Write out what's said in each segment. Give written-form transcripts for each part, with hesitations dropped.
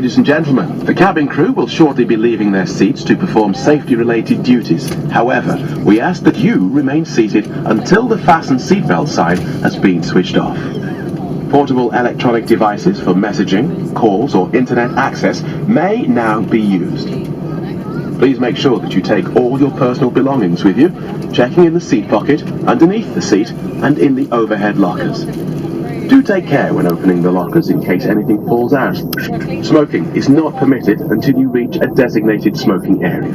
Ladies and gentlemen, the cabin crew will shortly be leaving their seats to perform safety-related duties. However, we ask that you remain seated until the fasten seatbelt sign has been switched off. Portable electronic devices for messaging, calls or internet access may now be used. Please make sure that you take all your personal belongings with you, checking in the seat pocket, underneath the seat and in the overhead lockers. Do take care when opening the lockers in case anything falls out. Smoking is not permitted until you reach a designated smoking area.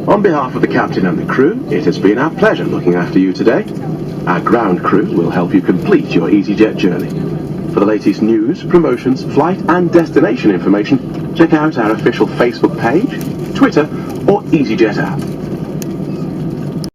On behalf of the captain and the crew, it has been our pleasure looking after you today. Our ground crew will help you complete your EasyJet journey. For the latest news, promotions, flight and destination information, check out our official Facebook page, Twitter or EasyJet app.